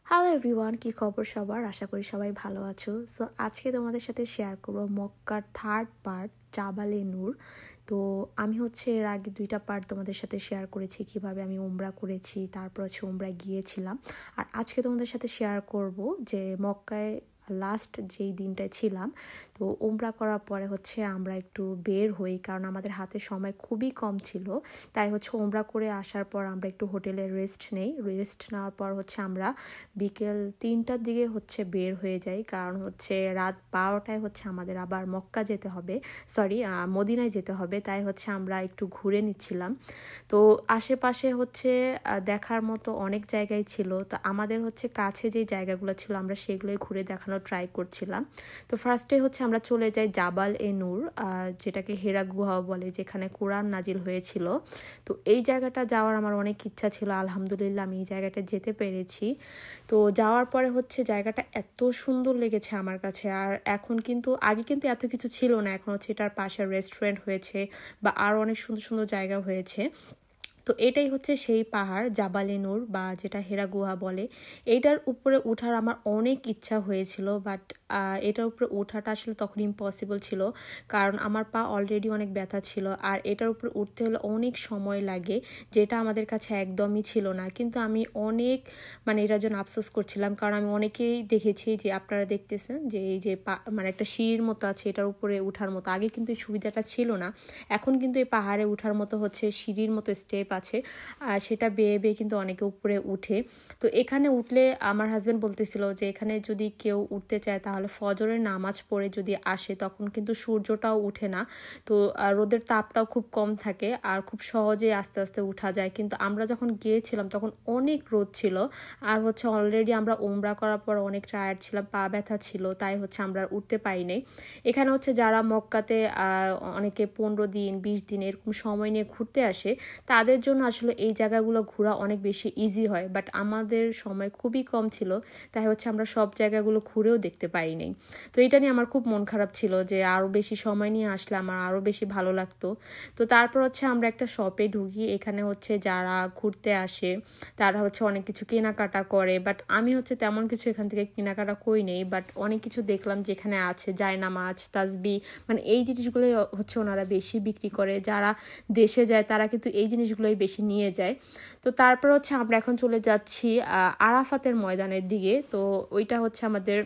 Hello everyone, কি খবর সবার? আশা করি সবাই ভালো আছো। সো আজকে তোমাদের সাথে শেয়ার করবো মক্কার থার্ড পার্ট জাবালে নূর। তো আমি এর আগে 2টা পার্ট তোমাদের সাথে শেয়ার করেছি, কিভাবে আমি উমরা করেছি, তারপর উমরা গিয়েছিলাম। আর আজকে তোমাদের সাথে শেয়ার করব যে মক্কায় লাস্ট যেই দিনটায় ছিলাম। তো উমরা করার পরে আমরা একটু বের হই, কারণ আমাদের হাতে সময় খুবই কম ছিল। তাই উমরা করে আসার পর আমরা একটু হোটেলে রেস্ট নেই। রেস্ট নেওয়ার পর আমরা বিকেল 3টার দিকে বের হয়ে যাই, কারণ রাত 12টায় আমাদের আবার মক্কা যেতে হবে, সরি মদিনায় যেতে হবে। তাই আমরা একটু ঘুরে নিচ্ছিলাম। তো আশেপাশে দেখার মতো অনেক জায়গায় ছিল। তো আমাদের কাছে যে জায়গাগুলো ছিল আমরা সেগুলোই ঘুরে দেখানোর ট্রাই করছিলাম। তো ফার্স্টে আমরা চলে যাই জাবাল এ নূর, যেটাকে হেরা গুহা বলে, যেখানে কোরআন নাজিল হয়েছিল। তো এই জায়গাটা যাওয়ার আমার অনেক ইচ্ছা ছিল। আলহামদুলিল্লাহ আমি এই জায়গাটা যেতে পেরেছি। তো যাওয়ার পরে জায়গাটা এত সুন্দর লেগেছে আমার কাছে। আর এখন কিন্তু আগে কিন্তু এত কিছু ছিল না, এখন এটার পাশে রেস্টুরেন্ট হয়েছে বা আরও অনেক সুন্দর সুন্দর জায়গা হয়েছে। তো এটাই সেই পাহাড় জাবালে নূর, বা যেটা হেরা গুহা বলে। এইটার উপরে ওঠার আমার অনেক ইচ্ছা হয়েছিল, বাট এটার উপরে ওঠাটা আসলে তখন ইম্পসিবল ছিল, কারণ আমার পা অলরেডি অনেক ব্যথা ছিল। আর এটার উপরে উঠতে হলে অনেক সময় লাগে, যেটা আমাদের কাছে একদমই ছিল না। কিন্তু আমি অনেক এটার জন্য আফসোস করছিলাম, কারণ আমি অনেকেই দেখেছি যে আপনারা দেখতেছেন যে এই যে একটা সিঁড়ির মতো আছে, এটার উপরে ওঠার মতো। আগে কিন্তু এই সুবিধাটা ছিল না, এখন কিন্তু এই পাহাড়ে ওঠার মতো সিঁড়ির মতো স্টেপ আছে, আর সেটা বেয়ে বেয়ে কিন্তু অনেকে উপরে উঠে। তো এখানে উঠলে আমার হাজব্যান্ড বলতেছিল যে এখানে যদি কেউ উঠতে চায় তাহলে ফজরের নামাজ পড়ে যদি আসে, তখন কিন্তু সূর্যটাও উঠে না। তো রোদের তাপটাও খুব কম থাকে, আর খুব সহজে আস্তে আস্তে উঠা যায়। কিন্তু আমরা যখন গিয়েছিলাম তখন অনেক রোদ ছিল, আর অলরেডি আমরা উমরা করার পর অনেক টায়ার্ড ছিলাম, পা ব্যথা ছিল, তাই আমরা উঠতে পারিনি। এখানে যারা মক্কাতে অনেকে 15 দিন 20 দিন এরকম সময় নিয়ে ঘুরতে আসে, তাদের জন্য আসলে এই জায়গাগুলো ঘোরা অনেক বেশি ইজি হয়। বাট আমাদের সময় খুবই কম ছিল, তাই আমরা সব জায়গাগুলো ঘুরেও দেখতে পারিনি। তো এটা নিয়ে আমার খুব মন খারাপ ছিল, যে আরও বেশি সময় নিয়ে আসলে আমার আরও বেশি ভালো লাগতো। তো তারপর আমরা একটা শপে ঢুকি। এখানে যারা ঘুরতে আসে তারা অনেক কিছু কেনাকাটা করে, বাট আমি তেমন কিছু এখান থেকে কেনাকাটা করি নেই। বাট অনেক কিছু দেখলাম যেখানে আছে জায়নামাজ, তাসবি, এই জিনিসগুলোই ওনারা বেশি বিক্রি করে। যারা দেশে যায় তারা কিন্তু এই জিনিসগুলোই বেশি নিয়ে যায়। তো তারপর আমরা এখন চলে যাচ্ছি আরাফাতের ময়দানের দিকে। তো ওইটা আমাদের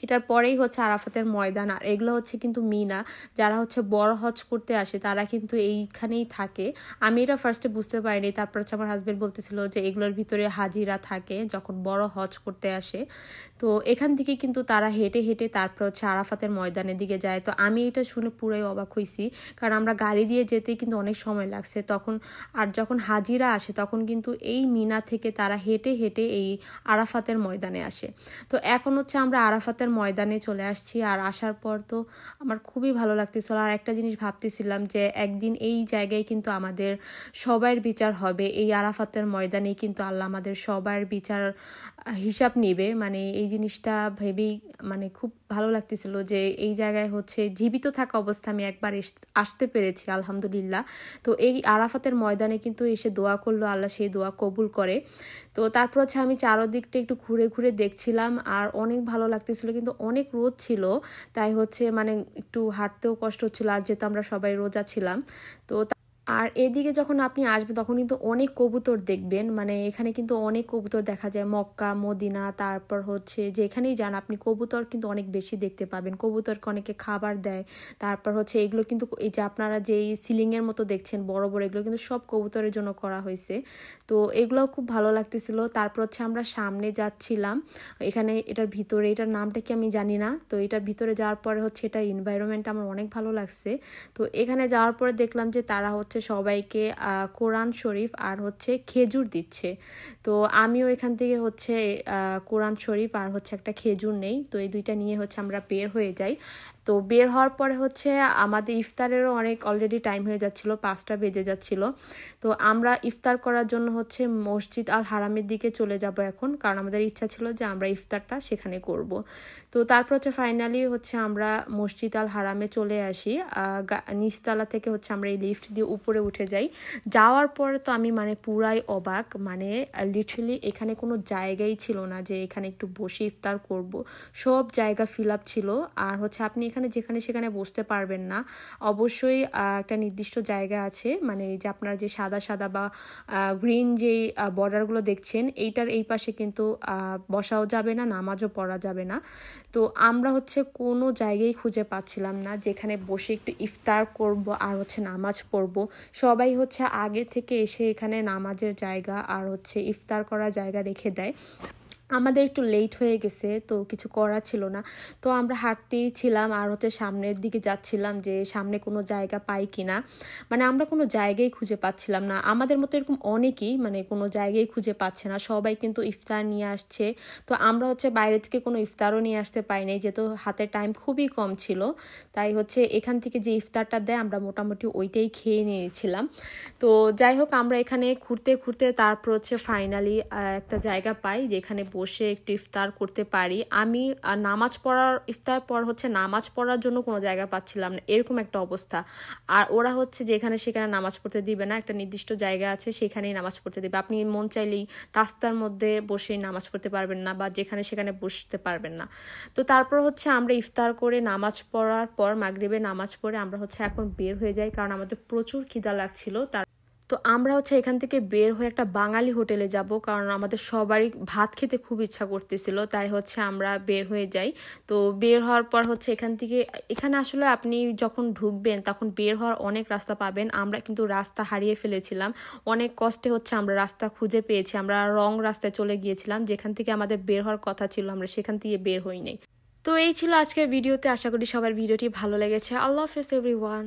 এটার পরেই আরাফাতের ময়দান। আর এগুলো কিন্তু মিনা, যারা বড় হজ করতে আসে তারা কিন্তু এইখানেই থাকে। আমি এটা ফার্স্টে বুঝতে পারিনি, তারপর আমার হাজবেন্ড বলতেছিল যে এগুলোর ভিতরে হাজিরা থাকে যখন বড় হজ করতে আসে। তো এখান থেকে কিন্তু তারা হেঁটে হেঁটে তারপর আরাফাতের ময়দানের দিকে যায়। তো আমি এটা শুনে পুরোই অবাক হয়েছি, কারণ আমরা গাড়ি দিয়ে যেতেই কিন্তু অনেক সময় লাগছে তখন। আর যখন হাজিরা আসে তখন কিন্তু এই মিনা থেকে তারা হেঁটে হেঁটে এই আরাফাতের ময়দানে আসে। তো এখন আমরা আরাফাতের ময়দানে চলে আসছি। আর আসার পর তো আমার খুবই ভালো লাগতেছিল। আর একটা জিনিস ভাবতেছিলাম যে একদিন এই জায়গায় কিন্তু আমাদের সবার বিচার হবে, এই আরাফাতের ময়দানেই কিন্তু আল্লাহ আমাদের সবার বিচার হিসাব নেবে। এই জিনিসটা ভেবেই খুব ভালো লাগতেছিল যে এই জায়গায় জীবিত থাকা অবস্থা আমি একবার আসতে পেরেছি, আলহামদুলিল্লাহ। তো এই আরাফাতের ময়দানে কিন্তু এসে দোয়া করলো, আল্লাহ সেই দোয়া কবুল করে। তো তারপর আমি চারদিকটা একটু ঘুরে ঘুরে দেখছিলাম, আর অনেক ভালো লাগতেছিল, কিন্তু অনেক রোদ ছিল, তাই একটু হাঁটতেও কষ্ট হচ্ছিল, আর যেহেতু আমরা সবাই রোজা ছিলাম। তো আর এদিকে যখন আপনি আসবেন তখন কিন্তু অনেক কবুতর দেখবেন। এখানে কিন্তু অনেক কবুতর দেখা যায়, মক্কা মদিনা, তারপর যেখানেই যান আপনি কবুতর কিন্তু অনেক বেশি দেখতে পাবেন। কবুতরকে অনেকে খাবার দেয়। তারপর এগুলো কিন্তু এই যে আপনারা যে সিলিংয়ের মতো দেখছেন বড় বড়, এগুলো কিন্তু সব কবুতরের জন্য করা হয়েছে। তো এগুলোও খুব ভালো লাগতেছিল। তারপর আমরা সামনে যাচ্ছিলাম, এখানে এটার ভিতরে, এটার নামটা কি আমি জানি না। তো এটার ভিতরে যাওয়ার পরে এটার এনভায়রনমেন্ট আমার অনেক ভালো লাগছে। তো এখানে যাওয়ার পরে দেখলাম যে তারা সবাইকে কোরআন শরীফ আর খেজুর দিচ্ছে। তো আমিও এখান থেকে কোরআন শরীফ আর একটা খেজুর নেই। তো এই দুইটা নিয়ে আমরা বের হয়ে যাই। তো বের হওয়ার পরে আমাদের ইফতারেরও অনেক অলরেডি টাইম হয়ে যাচ্ছিল, 5টা বেজে যাচ্ছিল। তো আমরা ইফতার করার জন্য মসজিদ আল হারামের দিকে চলে যাব এখন, কারণ আমাদের ইচ্ছা ছিল যে আমরা ইফতারটা সেখানে করব। তো তারপর ফাইনালি আমরা মসজিদ আল হারামে চলে আসি। নিচতলা থেকে আমরা এই লিফট দিয়ে উপরে উঠে যাই। যাওয়ার পরে তো আমি মানে পুরাই অবাক, মানে লিটারালি এখানে কোনো জায়গাই ছিল না যে এখানে একটু বসে ইফতার করব। সব জায়গা ফিল আপ ছিল। আর হচ্ছে আপনি এখানে যেখানে সেখানে বসতে পারবেন না, অবশ্যই একটা নির্দিষ্ট জায়গা আছে, মানে এই যে আপনার যে সাদা সাদা বা গ্রিন যেই বর্ডারগুলো দেখছেন এইটার এই পাশে কিন্তু বসাও যাবে না, নামাজও পড়া যাবে না। তো আমরা হচ্ছে কোনো জায়গায় খুঁজে পাচ্ছিলাম না যেখানে বসে একটু ইফতার করব আর হচ্ছে নামাজ পড়ব। সবাই হচ্ছে আগে থেকে এসে এখানে নামাজের জায়গা আর হচ্ছে ইফতার করার জায়গা রেখে দেয়। আমাদের একটু লেট হয়ে গেছে, তো কিছু করা ছিল না, তো আমরা হাঁটতেই ছিলাম আর হচ্ছে সামনের দিকে যাচ্ছিলাম যে সামনে কোনো জায়গা পাই কিনা। মানে আমরা কোনো জায়গায় খুঁজে পাচ্ছিলাম না, আমাদের মতো এরকম অনেকেই মানে কোনো জায়গায় খুঁজে পাচ্ছে না, সবাই কিন্তু ইফতার নিয়ে আসছে। তো আমরা হচ্ছে বাইরে থেকে কোনো ইফতারও নিয়ে আসতে পারিনি, যেহেতু হাতে টাইম খুবই কম ছিল, তাই হচ্ছে এখান থেকে যে ইফতারটা দেয় আমরা মোটামুটি ওইটাই খেয়ে নিয়েছিলাম। তো যাই হোক, আমরা এখানে ঘুরতে ঘুরতে তারপর হচ্ছে ফাইনালি একটা জায়গা পাই যেখানে বসে একটু ইফতার করতে পারি। আমি নামাজ পড়ার ইফতার পর হচ্ছে নামাজ পড়ার জন্য কোনো জায়গা পাচ্ছিলাম না, এরকম একটা অবস্থা। আর ওরা হচ্ছে যেখানে সেখানে নামাজ পড়তে দিবে না, একটা নির্দিষ্ট জায়গা আছে সেখানেই নামাজ পড়তে দিবে। আপনি মন চাইলেই রাস্তার মধ্যে বসে নামাজ পড়তে পারবেন না বা যেখানে সেখানে বসতে পারবেন না। তো তারপর হচ্ছে আমরা ইফতার করে নামাজ পড়ার পর মাগরিবে নামাজ পড়ে আমরা হচ্ছে এখন বের হয়ে যাই, কারণ আমাদের প্রচুর খিদা লাগছিল। তো আমরা হচ্ছে এখান থেকে বের হয়ে একটা বাঙালি হোটেলে যাব, কারণ আমাদের সবারই ভাত খেতে খুব ইচ্ছা করতেছিল, তাই হচ্ছে আমরা বের হয়ে যাই। তো বের হওয়ার পর হচ্ছে এখানে আসলে আপনি যখন ঢুকবেন তখন বের হওয়ার অনেক রাস্তা পাবেন। আমরা কিন্তু রাস্তা হারিয়ে ফেলেছিলাম, অনেক কষ্টে হচ্ছে আমরা রাস্তা খুঁজে পেয়েছি। আমরা রং রাস্তায় চলে গিয়েছিলাম, যেখান থেকে আমাদের বের হওয়ার কথা ছিল আমরা সেখান থেকে বের হই নাই। তো এই ছিল আজকের ভিডিওতে, আশা করি সবার ভিডিওটি ভালো লেগেছে। আল্লাহ হাফেজ এভরিওয়ান।